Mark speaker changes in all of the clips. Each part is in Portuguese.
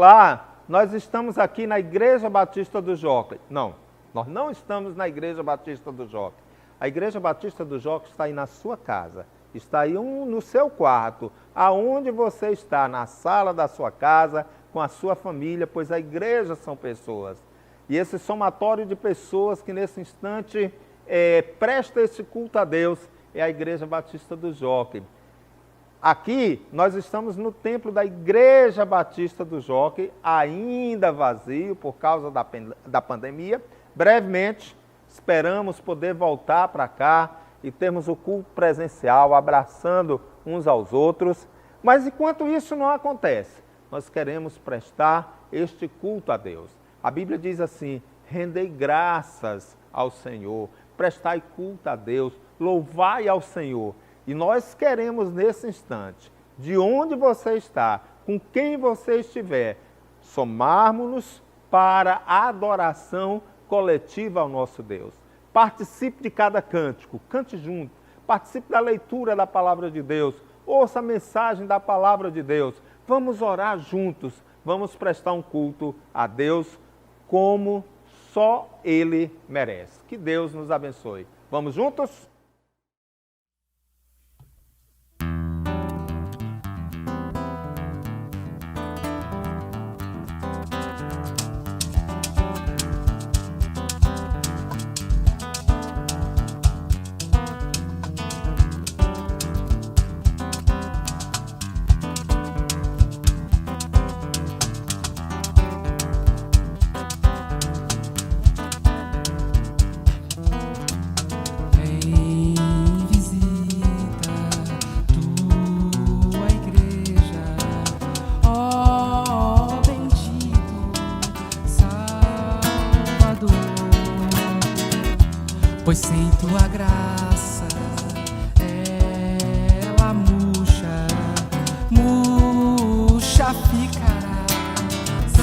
Speaker 1: Olá, nós estamos aqui na Igreja Batista do Jockey. Não, nós não estamos na Igreja Batista do Jockey. A Igreja Batista do Jockey está aí na sua casa, está aí no seu quarto, aonde você está, na sala da sua casa, com a sua família, pois a igreja são pessoas. E esse somatório de pessoas que nesse instante presta esse culto a Deus é a Igreja Batista do Jockey. Aqui nós estamos no templo da Igreja Batista do Jockey, ainda vazio por causa da pandemia. Brevemente esperamos poder voltar para cá e termos o culto presencial, abraçando uns aos outros. Mas enquanto isso não acontece, nós queremos prestar este culto a Deus. A Bíblia diz assim: rendei graças ao Senhor, prestai culto a Deus, louvai ao Senhor. E nós queremos nesse instante, de onde você está, com quem você estiver, somarmos-nos para a adoração coletiva ao nosso Deus. Participe de cada cântico, cante junto, participe da leitura da palavra de Deus, ouça a mensagem da palavra de Deus. Vamos orar juntos, vamos prestar um culto a Deus como só Ele merece. Que Deus nos abençoe. Vamos juntos?
Speaker 2: Pois sem tua graça ela murcha ficará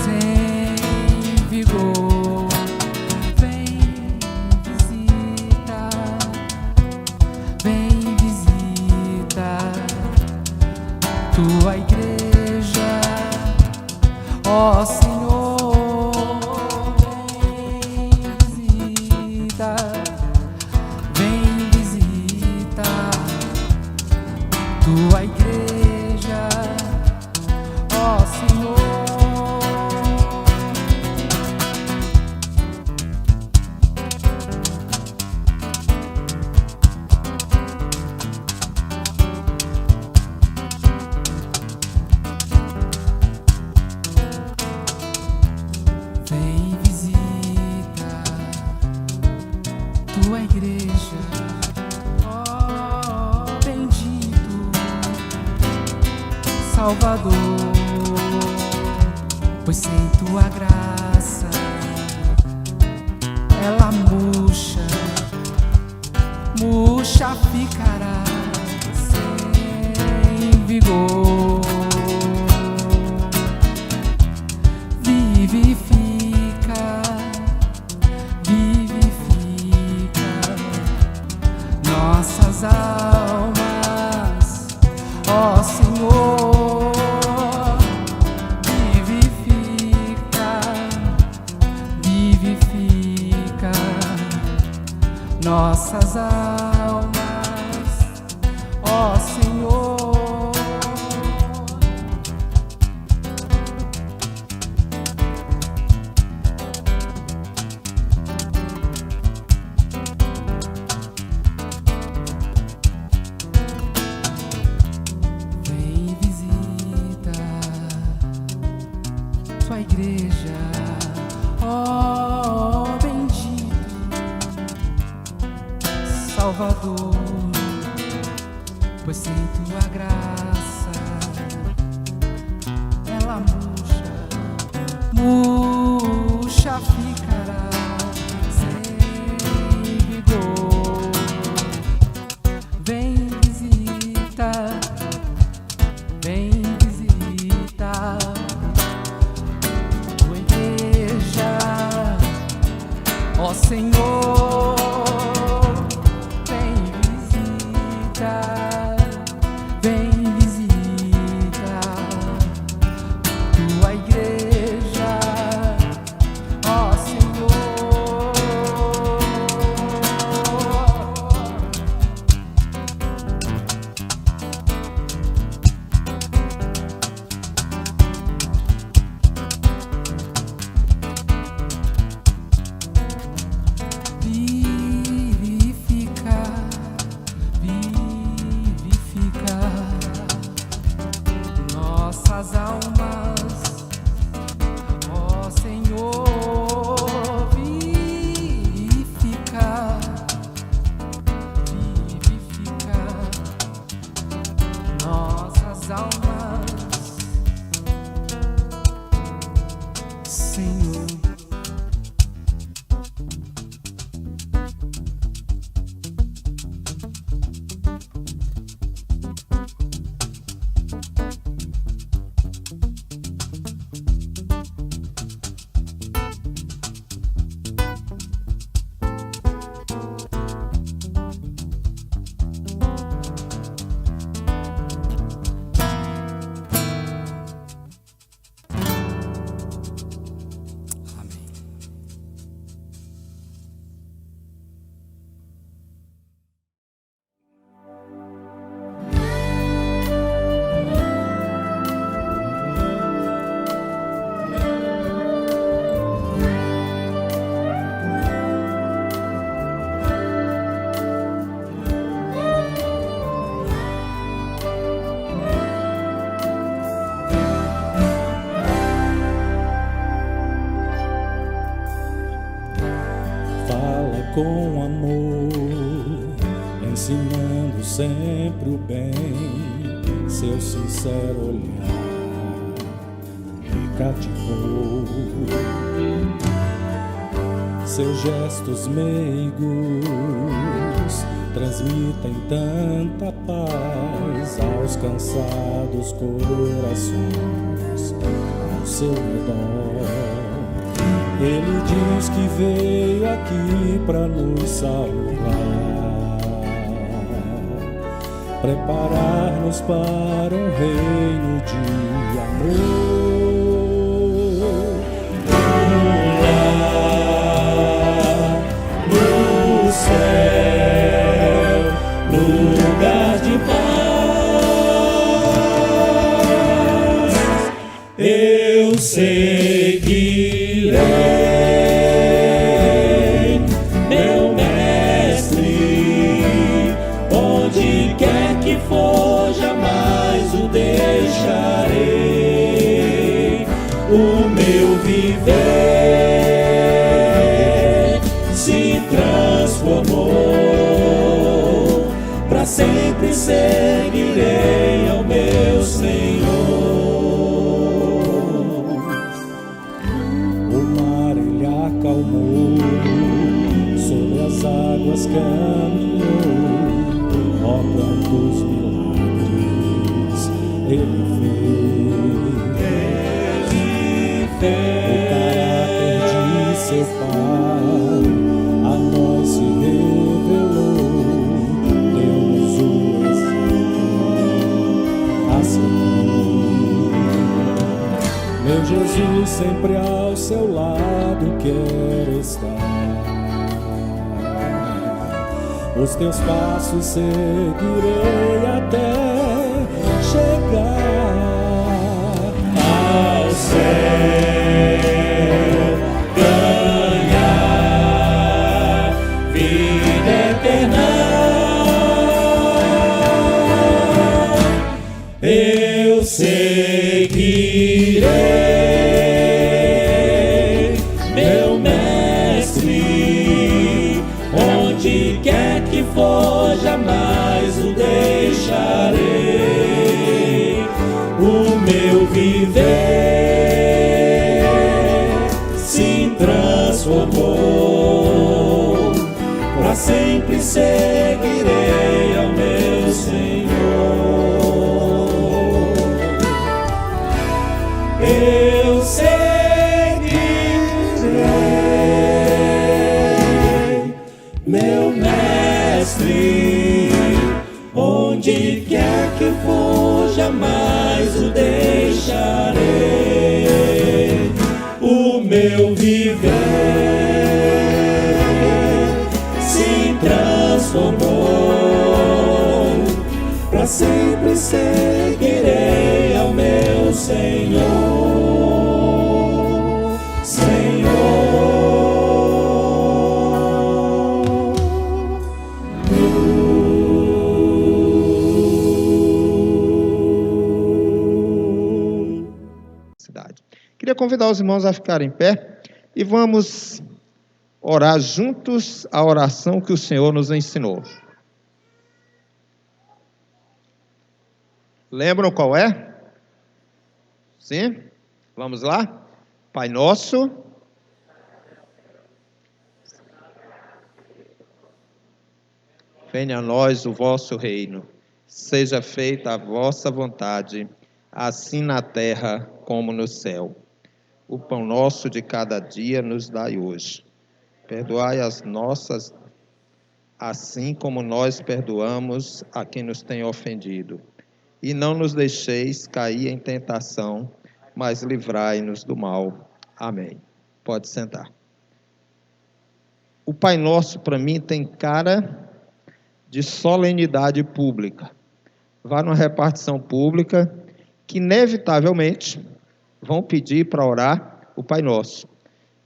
Speaker 2: sem vigor. Vem visita tua igreja, ó Senhor. Tua igreja, ó Senhor. Vem visita tua igreja, Salvador, pois sem tua graça ela murcha ficará sem vigor. Vivifica nossas almas, ó Senhor. Nossas almas, ó Senhor. Vem visita tua igreja, ó Salvador, pois sem tua graça ela murcha ficará sem vigor. Vem visita tua igreja, ó Senhor. Vem visita tua igreja. das almas, Senhor.
Speaker 3: Com amor, ensinando sempre o bem, seu sincero olhar me cativou, seus gestos meigos transmitem tanta paz aos cansados corações ao seu redor. Ele diz que veio aqui para nos salvar, preparar-nos para um reino de amor. Lá no céu, lugar de paz, eu sei que meu mestre, onde quer que for, jamais o deixarei. O meu viver se transformou, para sempre seguirei ao meu Senhor. Acalmou, sobre as águas caminhou, ó quantos milagres ele fez. O caráter de seu Pai a nós se revelou, deu-nos o exemplo a seguir. Meu Jesus sempre ao seu lado quero estar, os teus passos seguirei até chegar ao céu, ganhar vida eterna. Eu seguirei onde quer que for, jamais o deixarei. O meu viver se transformou, para sempre seguirei ao meu Senhor. Eu seguirei meu mestre, onde quer que for, jamais o deixarei. O meu viver se transformou, para sempre seguirei ao meu Senhor.
Speaker 1: Queria convidar os irmãos a ficarem em pé e vamos orar juntos a oração que o Senhor nos ensinou. Lembram qual é? Sim? Vamos lá? Pai Nosso. Venha a nós o vosso reino. Seja feita a vossa vontade, assim na terra como no céu. O pão nosso de cada dia nos dai hoje. Perdoai as nossas, assim como nós perdoamos a quem nos tem ofendido. E não nos deixeis cair em tentação, mas livrai-nos do mal. Amém. Pode sentar. O Pai Nosso, para mim, tem cara de solenidade pública. Vá numa repartição pública que, inevitavelmente, vão pedir para orar o Pai Nosso.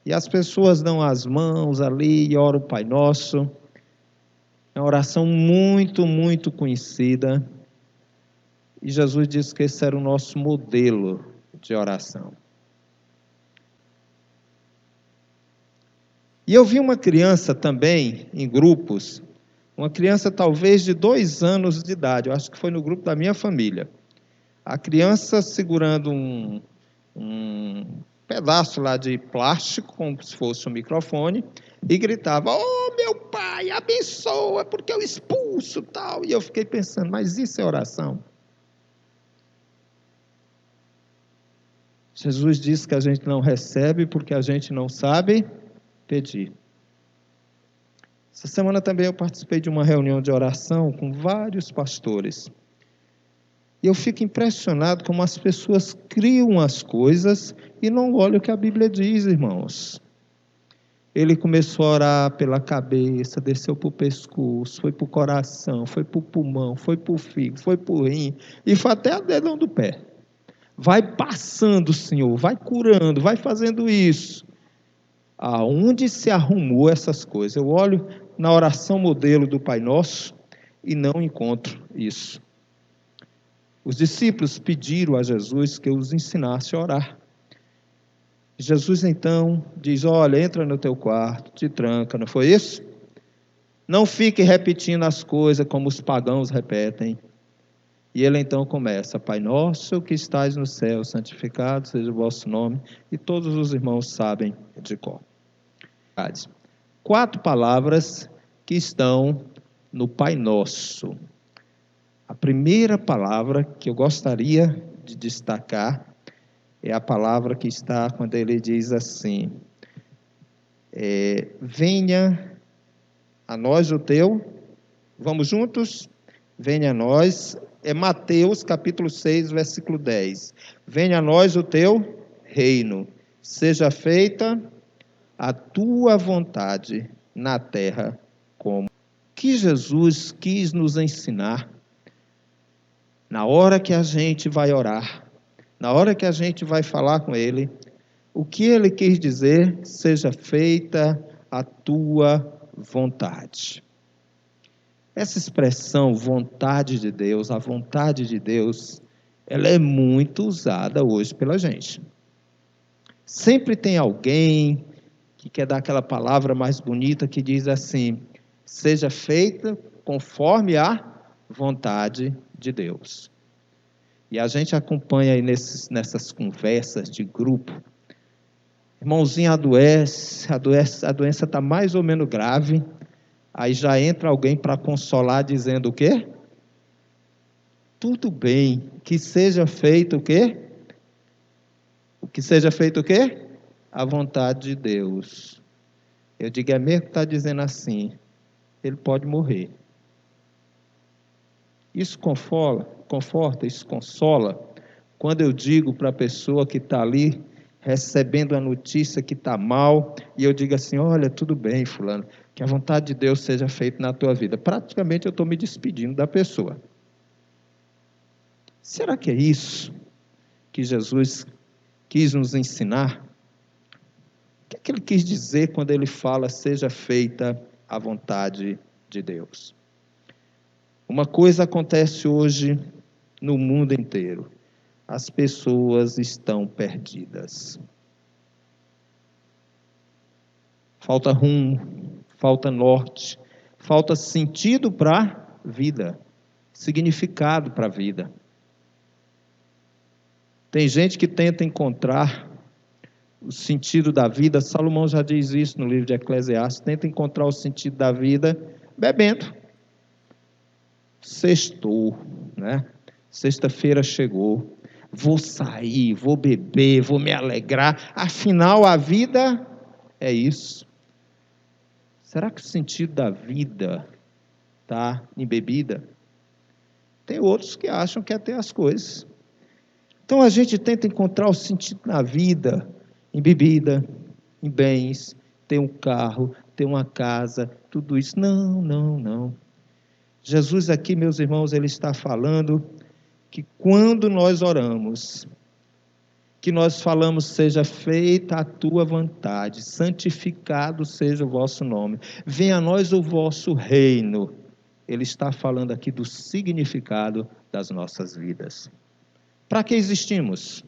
Speaker 1: E as pessoas dão as mãos ali e oram o Pai Nosso. É uma oração muito, muito conhecida. E Jesus disse que esse era o nosso modelo de oração. E eu vi uma criança também, em grupos, uma criança talvez de 2 anos de idade, eu acho que foi no grupo da minha família. A criança segurando um pedaço lá de plástico, como se fosse um microfone, e gritava: "Oh, meu pai, abençoa, porque eu expulso", tal. E eu fiquei pensando, mas isso é oração? Jesus disse que a gente não recebe porque a gente não sabe pedir. Essa semana também eu participei de uma reunião de oração com vários pastores. E eu fico impressionado como as pessoas criam as coisas e não olham o que a Bíblia diz, irmãos. Ele começou a orar pela cabeça, desceu para o pescoço, foi para o coração, foi para o pulmão, foi para o fígado, foi para o rim e foi até o dedão do pé. Vai passando, Senhor, vai curando, vai fazendo isso. Aonde se arrumou essas coisas? Eu olho na oração modelo do Pai Nosso e não encontro isso. Os discípulos pediram a Jesus que os ensinasse a orar. Jesus então diz: olha, entra no teu quarto, te tranca, não foi isso? Não fique repetindo as coisas como os pagãos repetem. E ele então começa: Pai Nosso que estais no céu, santificado seja o vosso nome. E todos os irmãos sabem de cor. 4 palavras que estão no Pai Nosso. A primeira palavra que eu gostaria de destacar é a palavra que está quando ele diz assim: venha a nós o teu, vamos juntos? Venha a nós, é Mateus capítulo 6, versículo 10. Venha a nós o teu reino, seja feita a tua vontade na terra como. Que Jesus quis nos ensinar na hora que a gente vai orar, na hora que a gente vai falar com Ele, o que Ele quis dizer: seja feita a tua vontade. Essa expressão, vontade de Deus, a vontade de Deus, ela é muito usada hoje pela gente. Sempre tem alguém que quer dar aquela palavra mais bonita que diz assim: seja feita conforme a vontade de Deus. E a gente acompanha aí nessas conversas de grupo. Irmãozinho adoece, a doença está mais ou menos grave. Aí já entra alguém para consolar dizendo o quê? Tudo bem, que seja feito o quê? O que seja feito o quê? A vontade de Deus. Eu digo, é mesmo que está dizendo assim, ele pode morrer. Isso conforta, isso consola, quando eu digo para a pessoa que está ali, recebendo a notícia que está mal, e eu digo assim: olha, tudo bem, fulano, que a vontade de Deus seja feita na tua vida. Praticamente eu estou me despedindo da pessoa. Será que é isso que Jesus quis nos ensinar? O que é que ele quis dizer quando ele fala: seja feita a vontade de Deus? Uma coisa acontece hoje no mundo inteiro: as pessoas estão perdidas. Falta rumo, falta norte, falta sentido para a vida, significado para a vida.
Speaker 4: Tem gente que tenta encontrar o sentido da vida, Salomão já diz isso no livro de Eclesiastes, tenta encontrar o sentido da vida bebendo. Sextou, né? Sexta-feira chegou, vou sair, vou beber, vou me alegrar, afinal a vida é isso. Será que o sentido da vida está em bebida? Tem outros que acham que é ter as coisas. Então a gente tenta encontrar o sentido na vida em bebida, em bens, ter um carro, ter uma casa, tudo isso. Não, não, não. Jesus aqui, meus irmãos, ele está falando que quando nós oramos, que nós falamos, seja feita a tua vontade, santificado seja o vosso nome, venha a nós o vosso reino. Ele está falando aqui do significado das nossas vidas. Para que existimos?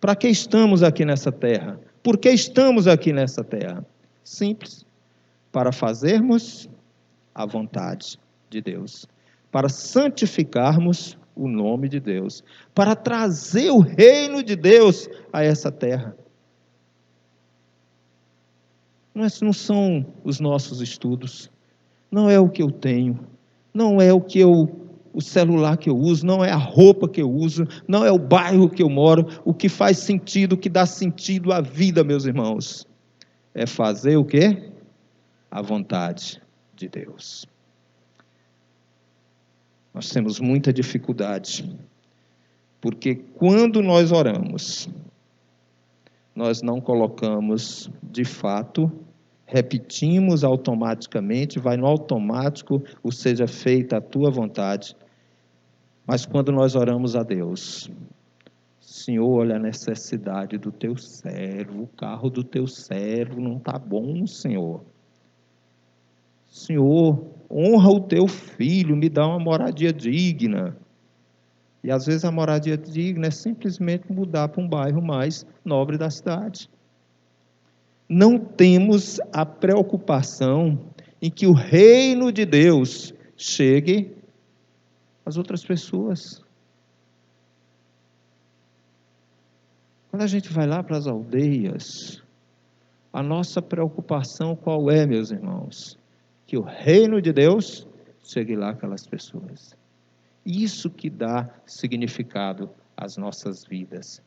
Speaker 4: Para que estamos aqui nessa terra? Por que estamos aqui nessa terra? Simples. Para fazermos a vontade de Deus. Para santificarmos o nome de Deus. Para trazer o reino de Deus a essa terra. Não são os nossos estudos. Não é o que eu tenho. Não é o celular que eu uso, não é a roupa que eu uso, não é o bairro que eu moro. O que faz sentido, o que dá sentido à vida, meus irmãos, é fazer o quê? A vontade de Deus. Nós temos muita dificuldade, porque quando nós oramos, nós não colocamos de fato, repetimos automaticamente, vai no automático, o seja feita a tua vontade. Mas quando nós oramos a Deus, Senhor, olha a necessidade do teu servo, o carro do teu servo não está bom, Senhor. Senhor, honra o teu filho, me dá uma moradia digna. E às vezes a moradia digna é simplesmente mudar para um bairro mais nobre da cidade. Não temos a preocupação em que o reino de Deus chegue às outras pessoas. Quando a gente vai lá para as aldeias, a nossa preocupação qual é, meus irmãos? Que o reino de Deus chegue lá àquelas pessoas. Isso que dá significado às nossas vidas.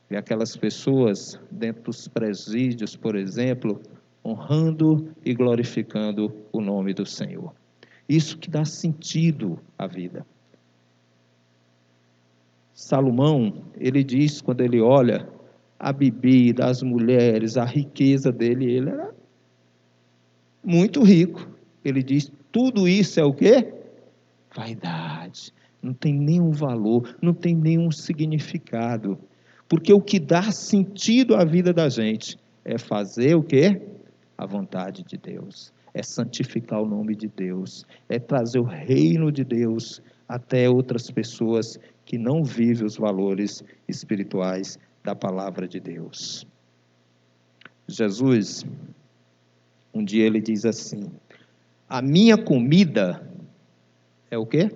Speaker 4: E aquelas pessoas dentro dos presídios, por exemplo, honrando e glorificando o nome do Senhor. Isso que dá sentido à vida. Salomão, ele diz, quando ele olha a bebida, as mulheres, a riqueza dele, ele era muito rico. Ele diz, tudo isso é o quê? Vaidade. Não tem nenhum valor, não tem nenhum significado. Porque o que dá sentido à vida da gente é fazer o quê? A vontade de Deus. É santificar o nome de Deus. É trazer o reino de Deus até outras pessoas que não vivem os valores espirituais da palavra de Deus. Jesus, um dia ele diz assim, a minha comida é o quê?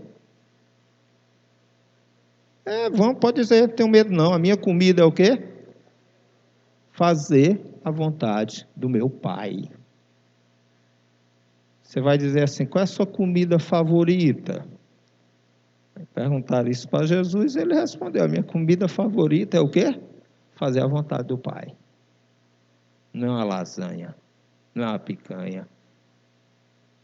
Speaker 4: Pode dizer, não tenho medo não, a minha comida é o quê? Fazer a vontade do meu Pai. Você vai dizer assim, qual é a sua comida favorita? Perguntaram isso para Jesus, ele respondeu, a minha comida favorita é o quê? Fazer a vontade do Pai. Não é uma lasanha, não é uma picanha.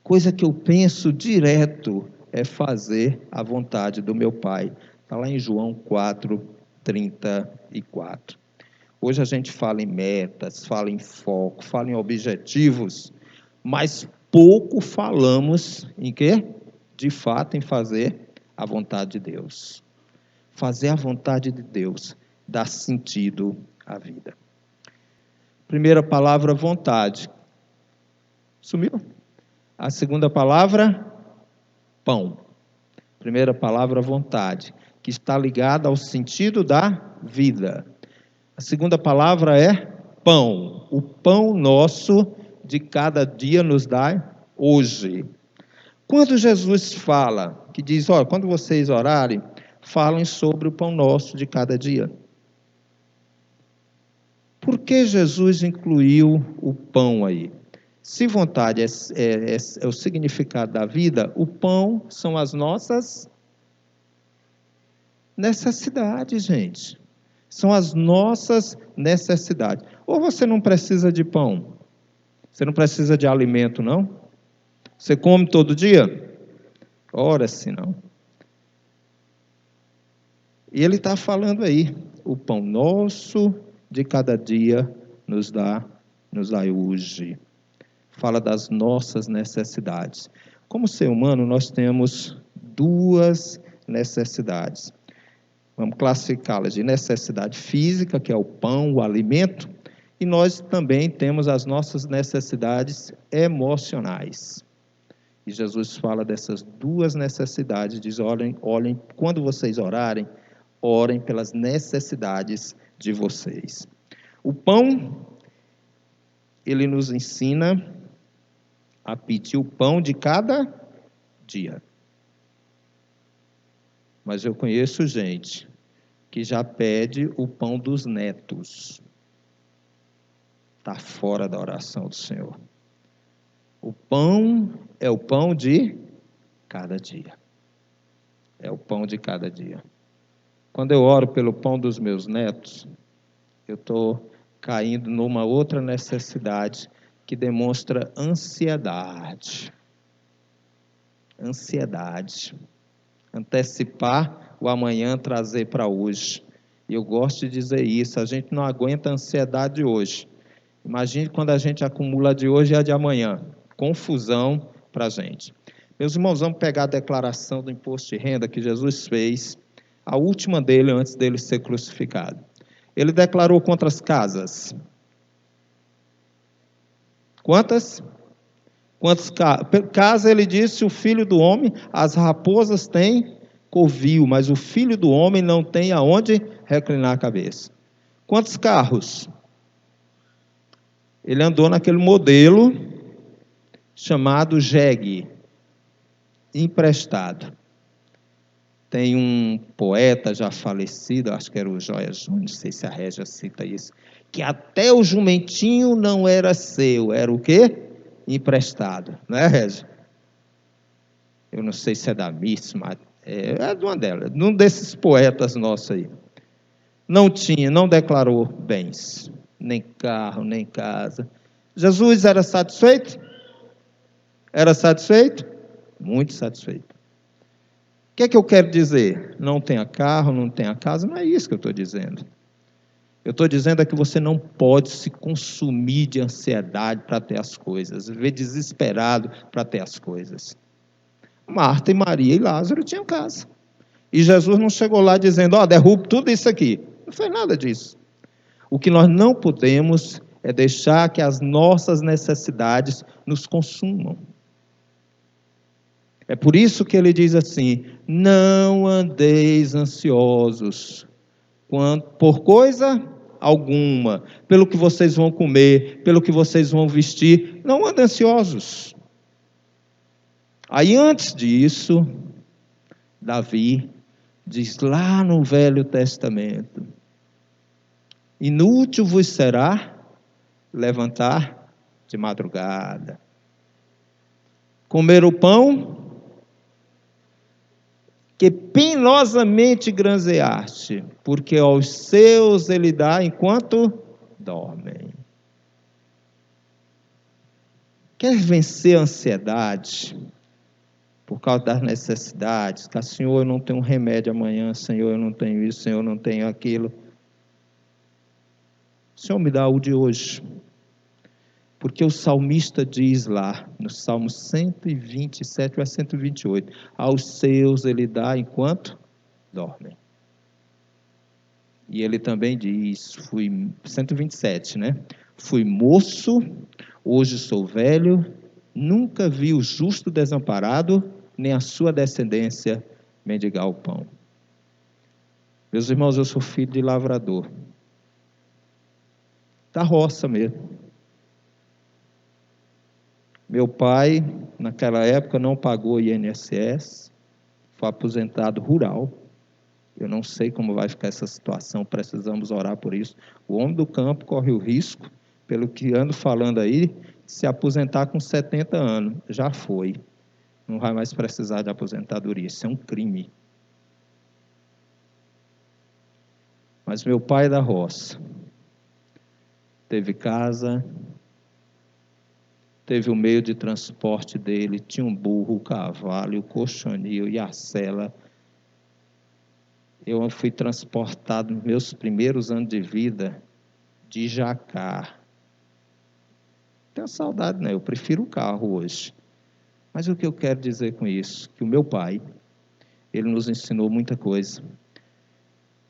Speaker 4: Coisa que eu penso direto é fazer a vontade do meu Pai. Está lá em João 4:34. Hoje a gente fala em metas, fala em foco, fala em objetivos, mas pouco falamos em quê? De fato, em fazer a vontade de Deus. Fazer a vontade de Deus dá sentido à vida. Primeira palavra, vontade. Sumiu? A segunda palavra, pão. Primeira palavra, vontade, que está ligada ao sentido da vida. A segunda palavra é pão. O pão nosso de cada dia nos dá hoje. Quando Jesus fala, que diz, quando vocês orarem, falem sobre o pão nosso de cada dia. Por que Jesus incluiu o pão aí? Se vontade é o significado da vida, o pão são as nossas necessidades, gente. São as nossas necessidades. Ou você não precisa de pão? Você não precisa de alimento, não? Você come todo dia? Ora, se não. E ele está falando aí, o pão nosso de cada dia nos dá hoje. Fala das nossas necessidades. Como ser humano, nós temos duas necessidades. Vamos classificá-las de necessidade física, que é o pão, o alimento, e nós também temos as nossas necessidades emocionais. E Jesus fala dessas duas necessidades, diz, olhem, quando vocês orarem, orem pelas necessidades de vocês. O pão, ele nos ensina a pedir o pão de cada dia. Mas eu conheço gente que já pede o pão dos netos. Está fora da oração do Senhor. O pão é o pão de cada dia. É o pão de cada dia. Quando eu oro pelo pão dos meus netos, eu estou caindo numa outra necessidade que demonstra ansiedade. Ansiedade. Antecipar o amanhã, trazer para hoje. E eu gosto de dizer isso, a gente não aguenta a ansiedade de hoje. Imagine quando a gente acumula a de hoje e a de amanhã. Confusão para a gente. Meus irmãos, vamos pegar a declaração do imposto de renda que Jesus fez, a última dele antes dele ser crucificado. Ele declarou contra as casas. Quantas? Quantas casas? Ele disse, o filho do homem, as raposas têm covil, mas o filho do homem não tem aonde reclinar a cabeça. Quantos carros? Ele andou naquele modelo chamado jegue, emprestado. Tem um poeta já falecido, acho que era o Joia Júnior, não sei se a Régia cita isso, que até o jumentinho não era seu, era o quê? Emprestado, não é, Régia? Eu não sei se é da Miss, mas é de uma delas, de um desses poetas nossos aí. Não declarou bens, nem carro, nem casa. Jesus era satisfeito? Era satisfeito? Muito satisfeito. O que é que eu quero dizer? Não tenha carro, não tenha casa, não é isso que eu estou dizendo. Eu estou dizendo é que você não pode se consumir de ansiedade para ter as coisas, viver desesperado para ter as coisas. Marta e Maria e Lázaro tinham casa. E Jesus não chegou lá dizendo, derruba tudo isso aqui. Não fez nada disso. O que nós não podemos é deixar que as nossas necessidades nos consumam. É por isso que ele diz assim, não andeis ansiosos por coisa alguma, pelo que vocês vão comer, pelo que vocês vão vestir, não andem ansiosos. Aí antes disso, Davi diz lá no Velho Testamento, inútil vos será levantar de madrugada, comer o pão que penosamente granjeaste, porque aos seus ele dá enquanto dormem. Quer vencer a ansiedade por causa das necessidades? Que, Senhor, eu não tenho um remédio amanhã, Senhor, eu não tenho isso, Senhor, eu não tenho aquilo. Senhor, me dá o de hoje. Porque o salmista diz lá, no Salmo 127 ou 128, aos seus ele dá enquanto dormem. E ele também diz, 127, né? Fui moço, hoje sou velho, nunca vi o justo desamparado, nem a sua descendência mendigar o pão. Meus irmãos, eu sou filho de lavrador. Da roça mesmo. Meu pai, naquela época, não pagou INSS, foi aposentado rural. Eu não sei como vai ficar essa situação, precisamos orar por isso. O homem do campo corre o risco, pelo que ando falando aí, de se aposentar com 70 anos. Já foi. Não vai mais precisar de aposentadoria. Isso é um crime. Mas meu pai da roça teve casa, teve o meio de transporte dele, tinha um burro, o cavalo, o cochonil e a sela. Eu fui transportado nos meus primeiros anos de vida de Jacá. Tenho saudade, né? Eu prefiro o carro hoje. Mas o que eu quero dizer com isso? Que o meu pai, ele nos ensinou muita coisa.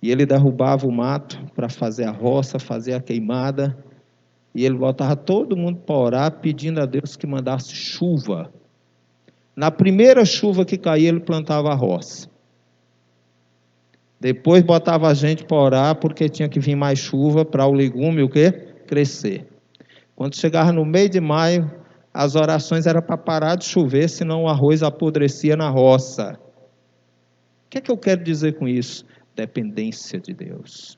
Speaker 4: E ele derrubava o mato para fazer a roça, fazer a queimada. E ele botava todo mundo para orar, pedindo a Deus que mandasse chuva. Na primeira chuva que caía, ele plantava a roça. Depois botava a gente para orar, porque tinha que vir mais chuva para o legume o quê? Crescer. Quando chegava no meio de maio, as orações eram para parar de chover, senão o arroz apodrecia na roça. O que é que eu quero dizer com isso? Dependência de Deus.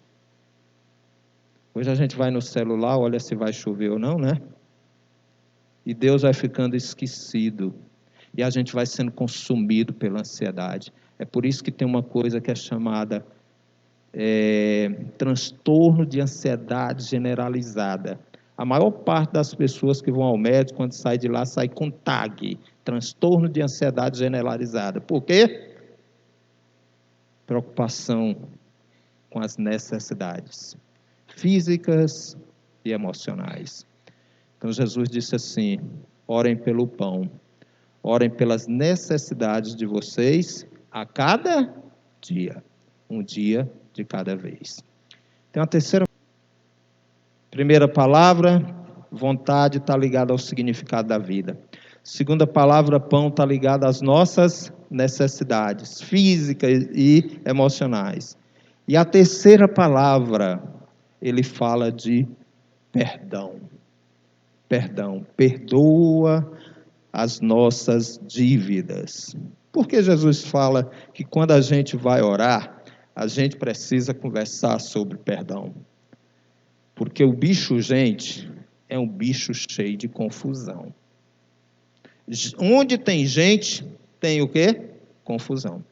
Speaker 4: Hoje a gente vai no celular, olha se vai chover ou não, né? E Deus vai ficando esquecido. E a gente vai sendo consumido pela ansiedade. É por isso que tem uma coisa que é chamada transtorno de ansiedade generalizada. A maior parte das pessoas que vão ao médico, quando sai de lá, sai com TAG, transtorno de ansiedade generalizada. Por quê? Preocupação com as necessidades físicas e emocionais. Então Jesus disse assim: orem pelo pão, orem pelas necessidades de vocês a cada dia, um dia de cada vez. Tem uma terceira. Primeira palavra, vontade, está ligada ao significado da vida. Segunda palavra, pão, está ligada às nossas necessidades físicas e emocionais. E a terceira palavra, ele fala de perdão. Perdão, perdoa as nossas dívidas. Por que Jesus fala que quando a gente vai orar, a gente precisa conversar sobre perdão? Porque o bicho gente é um bicho cheio de confusão. Onde tem gente, tem o quê? Confusão.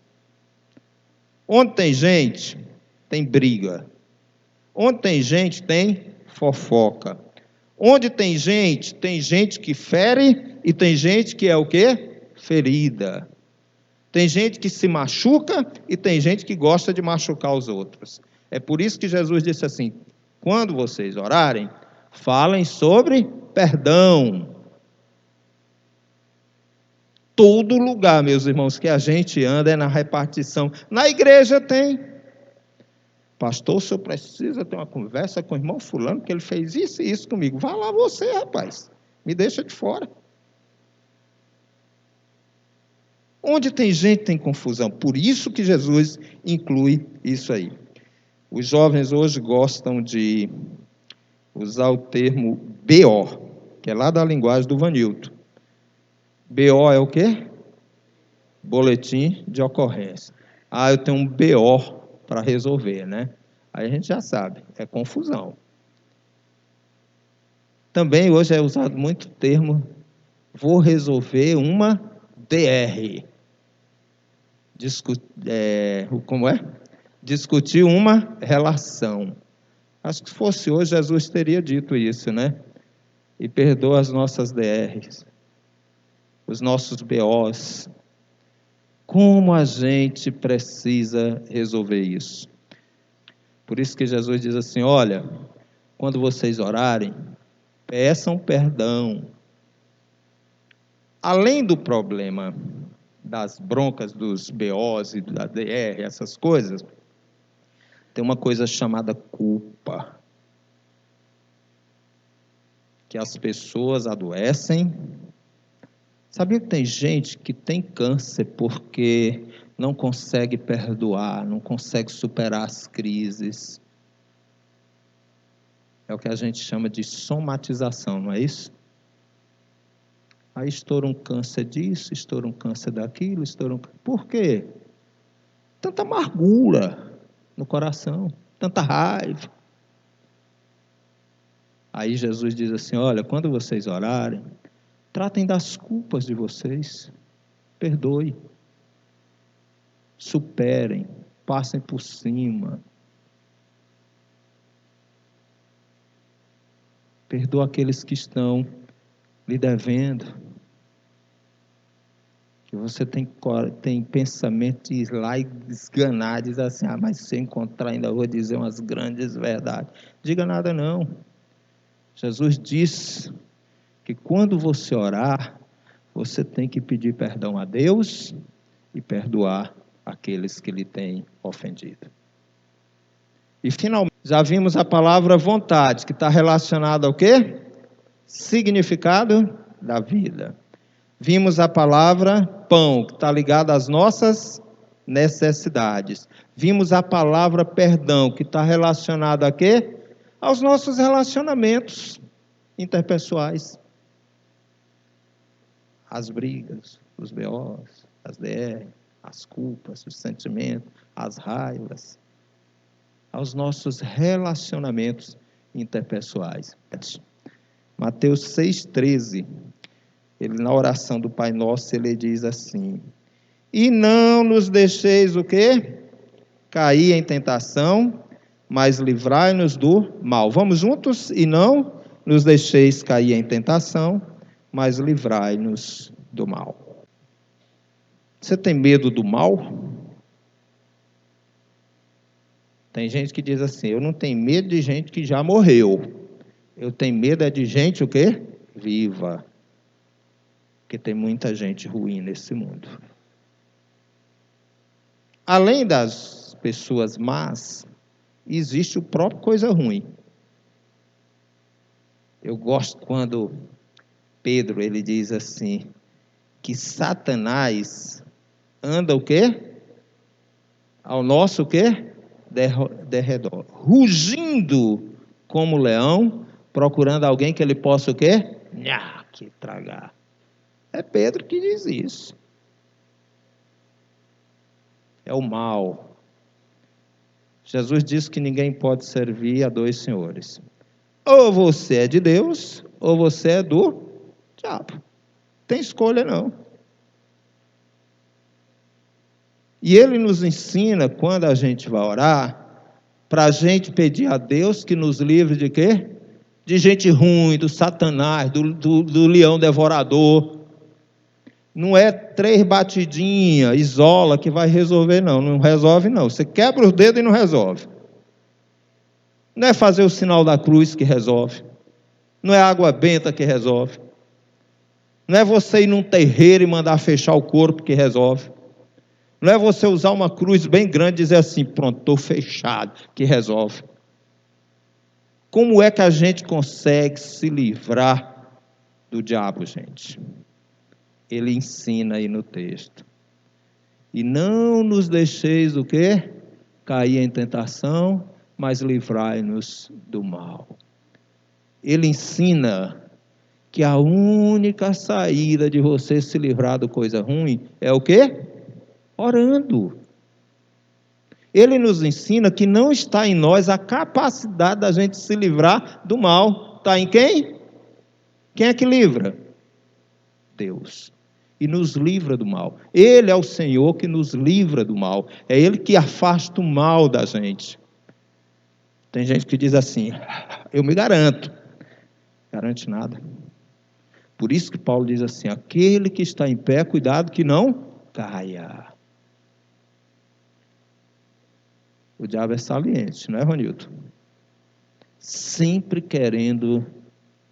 Speaker 4: Onde tem gente, tem briga. Onde tem gente, tem fofoca. Onde tem gente que fere e tem gente que é o quê? Ferida. Tem gente que se machuca e tem gente que gosta de machucar os outros. É por isso que Jesus disse assim: quando vocês orarem, falem sobre perdão. Todo lugar, meus irmãos, que a gente anda é na repartição. Na igreja tem. Pastor, o senhor precisa ter uma conversa com o irmão fulano, porque ele fez isso e isso comigo. Vá lá você, rapaz. Me deixa de fora. Onde tem gente, tem confusão. Por isso que Jesus inclui isso aí. Os jovens hoje gostam de usar o termo BO, que é lá da linguagem do Vanilton. BO é o quê? Boletim de ocorrência. Ah, eu tenho um BO para resolver, né? Aí a gente já sabe, é confusão. Também hoje é usado muito o termo, vou resolver uma DR. Como é? Discutir uma relação. Acho que se fosse hoje, Jesus teria dito isso, né? E perdoa as nossas DRs, os nossos BOs. Como a gente precisa resolver isso? Por isso que Jesus diz assim: olha, quando vocês orarem, peçam perdão. Além do problema das broncas, dos BOs e da DR, essas coisas, tem uma coisa chamada culpa. Que as pessoas adoecem. Sabia que tem gente que tem câncer porque não consegue perdoar, não consegue superar as crises? É o que a gente chama de somatização, não é isso? Aí estoura um câncer disso, estoura um câncer daquilo, Por quê? Tanta amargura. no coração, tanta raiva. Aí Jesus diz assim, olha, quando vocês orarem, tratem das culpas de vocês, perdoe, superem, passem por cima. Perdoa aqueles que estão lhe devendo. Que você tem pensamento de ir lá e esganar, diz assim, mas se eu encontrar ainda vou dizer umas grandes verdades. Diga nada não. Jesus diz que quando você orar, você tem que pedir perdão a Deus e perdoar aqueles que lhe têm ofendido. E finalmente, já vimos a palavra vontade, que está relacionada ao quê? Significado da vida. Vimos a palavra pão, que está ligada às nossas necessidades. Vimos a palavra perdão, que está relacionada a quê? Aos nossos relacionamentos interpessoais. As brigas, os BOs, as DR, as culpas, os sentimentos, as raivas. Aos nossos relacionamentos interpessoais. Mateus 6,13, ele na oração do Pai Nosso, ele diz assim, e não nos deixeis o quê? Cair em tentação, mas livrai-nos do mal. Vamos juntos? E não nos deixeis cair em tentação, mas livrai-nos do mal. Você tem medo do mal? Tem gente que diz assim, eu não tenho medo de gente que já morreu. Eu tenho medo de gente o quê? Viva. Porque tem muita gente ruim nesse mundo. Além das pessoas más, existe o próprio coisa ruim. Eu gosto quando Pedro, ele diz assim, que Satanás anda o quê? Ao nosso o quê? Derredor. Rugindo como leão, procurando alguém que ele possa o quê? Que tragar. É Pedro que diz isso. É o mal. Jesus disse que ninguém pode servir a dois senhores. Ou você é de Deus, ou você é do diabo. Tem escolha não. E ele nos ensina, quando a gente vai orar, para a gente pedir a Deus que nos livre de quê? De gente ruim, do Satanás, do leão devorador. Não é 3 batidinhas, isola, que vai resolver não. Não resolve não. Você quebra os dedos e não resolve. Não é fazer o sinal da cruz que resolve. Não é água benta que resolve. Não é você ir num terreiro e mandar fechar o corpo que resolve. Não é você usar uma cruz bem grande e dizer assim, pronto, estou fechado, que resolve. Como é que a gente consegue se livrar do diabo, gente? Ele ensina aí no texto. E não nos deixeis o quê? Cair em tentação, mas livrai-nos do mal. Ele ensina que a única saída de você se livrar da coisa ruim é o quê? Orando. Ele nos ensina que não está em nós a capacidade da gente se livrar do mal. Está em quem? Quem é que livra? Deus. E nos livra do mal. Ele é o Senhor que nos livra do mal. É Ele que afasta o mal da gente. Tem gente que diz assim, eu me garanto. Garante nada. Por isso que Paulo diz assim, aquele que está em pé, cuidado que não caia. O diabo é saliente, não é, Ronildo? Sempre querendo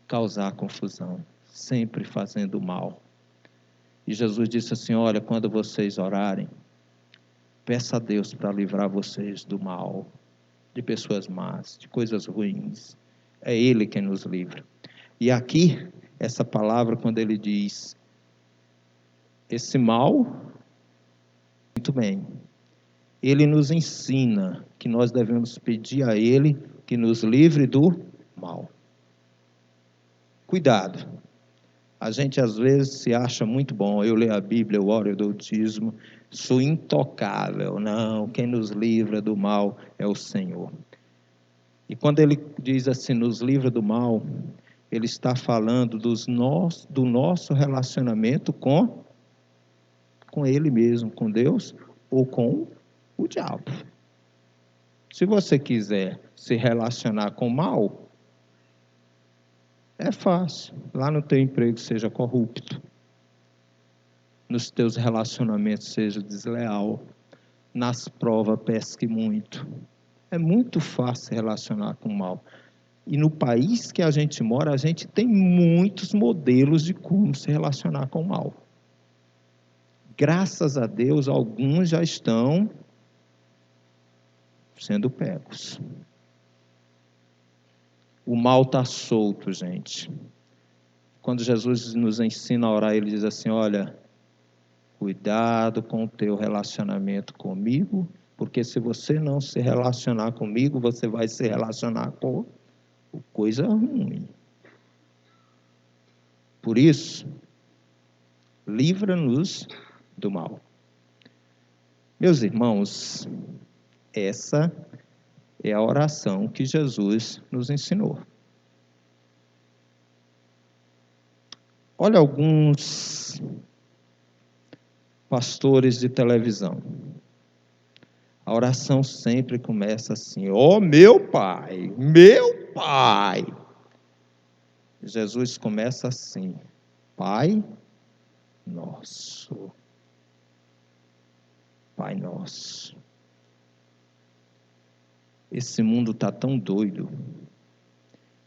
Speaker 4: causar confusão, sempre fazendo mal. E Jesus disse assim, olha, quando vocês orarem, peça a Deus para livrar vocês do mal, de pessoas más, de coisas ruins. É Ele quem nos livra. E aqui, essa palavra, quando ele diz, esse mal, muito bem, ele nos ensina que nós devemos pedir a Ele que nos livre do mal. Cuidado. A gente às vezes se acha muito bom. Eu leio a Bíblia, eu oro, eu dou o dízimo, sou intocável. Não, quem nos livra do mal é o Senhor. E quando ele diz assim, nos livra do mal, ele está falando do nosso relacionamento com ele mesmo, com Deus ou com o diabo. Se você quiser se relacionar com o mal, é fácil. Lá no teu emprego seja corrupto, nos teus relacionamentos seja desleal, nas provas pesque muito. É muito fácil se relacionar com o mal. E no país que a gente mora, a gente tem muitos modelos de como se relacionar com o mal. Graças a Deus, alguns já estão sendo pegos. O mal está solto, gente. Quando Jesus nos ensina a orar, ele diz assim, olha, cuidado com o teu relacionamento comigo, porque se você não se relacionar comigo, você vai se relacionar com coisa ruim. Por isso, livra-nos do mal. Meus irmãos, essa é a oração que Jesus nos ensinou. Olha alguns pastores de televisão. A oração sempre começa assim, ó meu Pai, meu Pai. Jesus começa assim, Pai Nosso. Pai Nosso. Esse mundo está tão doido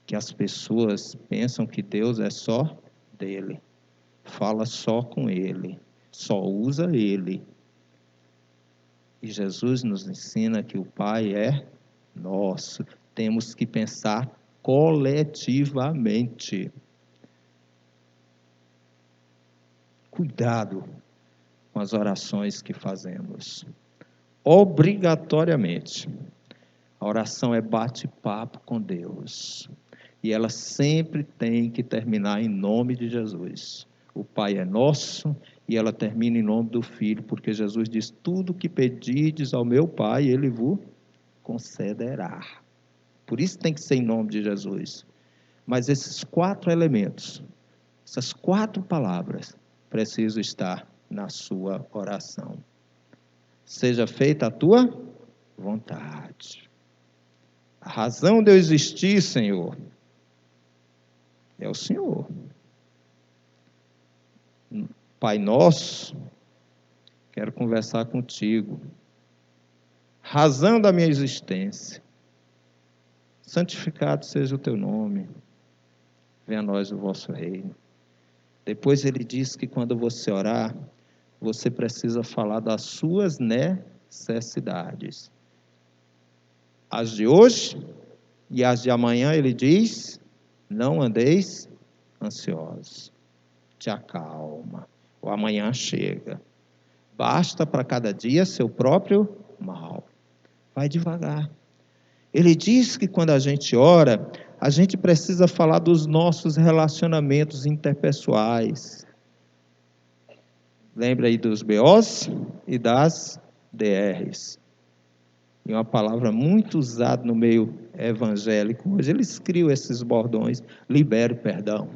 Speaker 4: que as pessoas pensam que Deus é só dele, fala só com ele, só usa ele. E Jesus nos ensina que o Pai é nosso. Temos que pensar coletivamente. Cuidado com as orações que fazemos. Obrigatoriamente. A oração é bate-papo com Deus. E ela sempre tem que terminar em nome de Jesus. O Pai é nosso e ela termina em nome do Filho, porque Jesus diz, tudo que pedirdes ao meu Pai, Ele vos concederá. Por isso tem que ser em nome de Jesus. Mas esses 4 elementos, essas 4 palavras, precisam estar na sua oração. Seja feita a tua vontade. A razão de eu existir, Senhor, é o Senhor. Pai nosso, quero conversar contigo. Razão da minha existência. Santificado seja o teu nome. Venha a nós o vosso reino. Depois ele diz que quando você orar, você precisa falar das suas necessidades. As de hoje e as de amanhã, ele diz, não andeis ansiosos. Te acalma. O amanhã chega. Basta para cada dia seu próprio mal. Vai devagar. Ele diz que quando a gente ora, a gente precisa falar dos nossos relacionamentos interpessoais. Lembra aí dos BOs e das DRs. E uma palavra muito usada no meio evangélico. Hoje eles criam esses bordões. Libere perdão.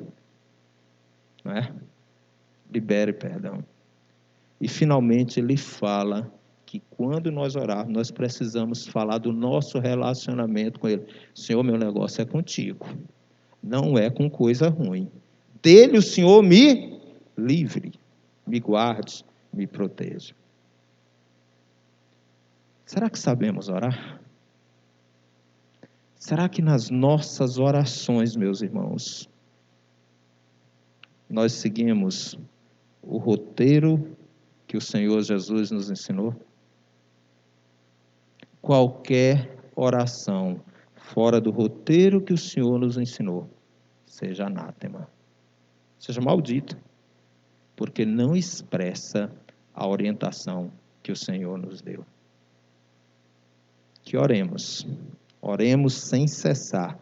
Speaker 4: Não é? Libere perdão. E finalmente ele fala que quando nós orarmos, nós precisamos falar do nosso relacionamento com Ele. Senhor, meu negócio é contigo. Não é com coisa ruim. Dele o Senhor me livre, me guarde, me proteja. Será que sabemos orar? Será que nas nossas orações, meus irmãos, nós seguimos o roteiro que o Senhor Jesus nos ensinou? Qualquer oração fora do roteiro que o Senhor nos ensinou, seja anátema, seja maldita, porque não expressa a orientação que o Senhor nos deu. Que oremos sem cessar,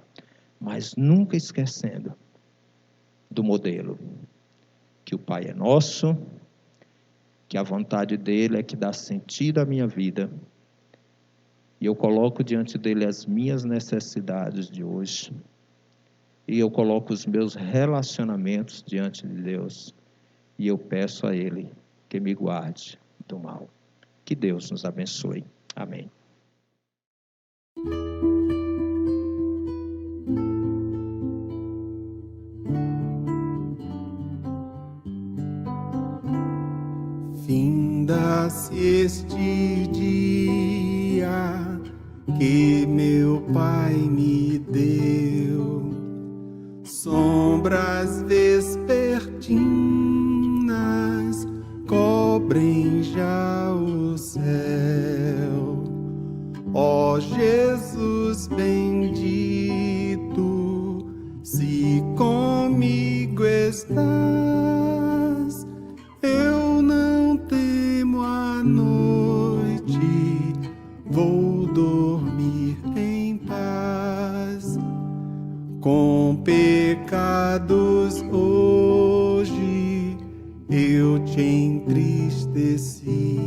Speaker 4: mas nunca esquecendo do modelo. que o Pai é nosso, que a vontade dele é que dá sentido à minha vida. E eu coloco diante dele as minhas necessidades de hoje. E eu coloco os meus relacionamentos diante de Deus. E eu peço a ele que me guarde do mal. Que Deus nos abençoe. Amém.
Speaker 2: Finda-se este dia que meu Pai me deu, sombras vespertinas cobrem já o céu. Ó Jesus bendito, se comigo estás, eu não temo a noite, vou dormir em paz. Com pecados hoje eu te entristeci,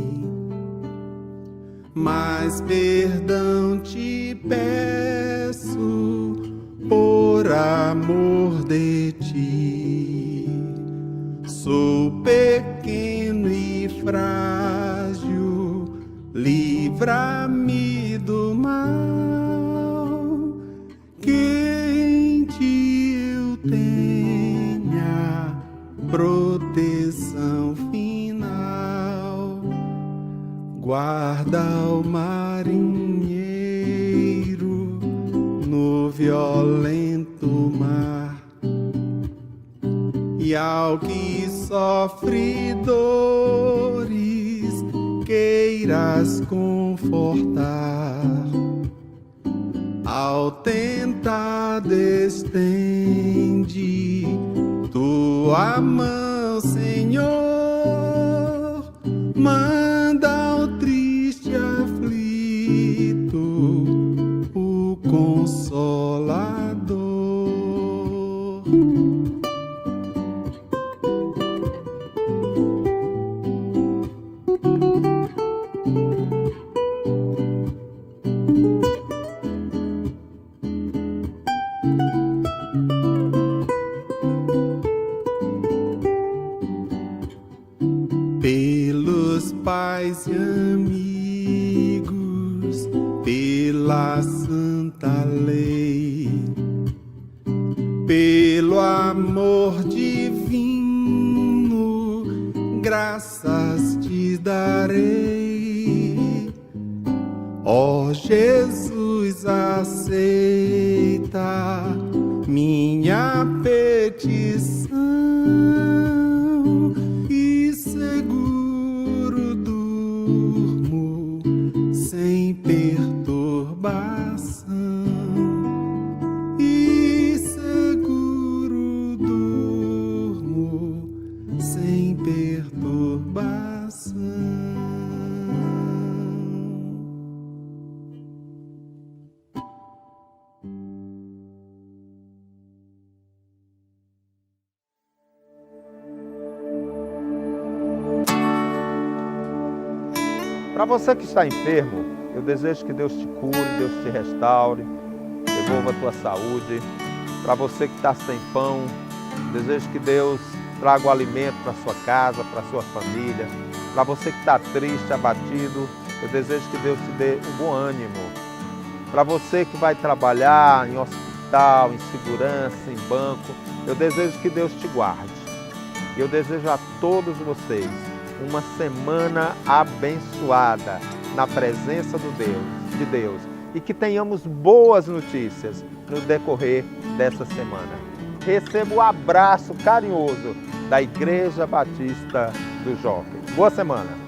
Speaker 2: mas perdão te peço por amor de ti. Sou pequeno e frágil, livra-me do mal, que em ti eu tenha proteção final. Guarda o marinheiro no violento mar, e ao que sofre dores queiras confortar. Ao tentado estende tua mão, Senhor, manda ao triste aflito o Consolador. Pelos pais e amigos, pela santa lei, pelo amor divino, graças te darei. Ó Jesus, aceita minha petição, e seguro durmo sem perturbação, e seguro durmo sem perturbação.
Speaker 1: Para você que está enfermo, eu desejo que Deus te cure, Deus te restaure, devolva a tua saúde. Para você que está sem pão, desejo que Deus traga o alimento para sua casa, para sua família. Para você que está triste, abatido, eu desejo que Deus te dê um bom ânimo. Para você que vai trabalhar em hospital, em segurança, em banco, eu desejo que Deus te guarde. E eu desejo a todos vocês uma semana abençoada na presença de Deus e que tenhamos boas notícias no decorrer dessa semana. Receba o abraço carinhoso da Igreja Batista do Jockey. Boa semana!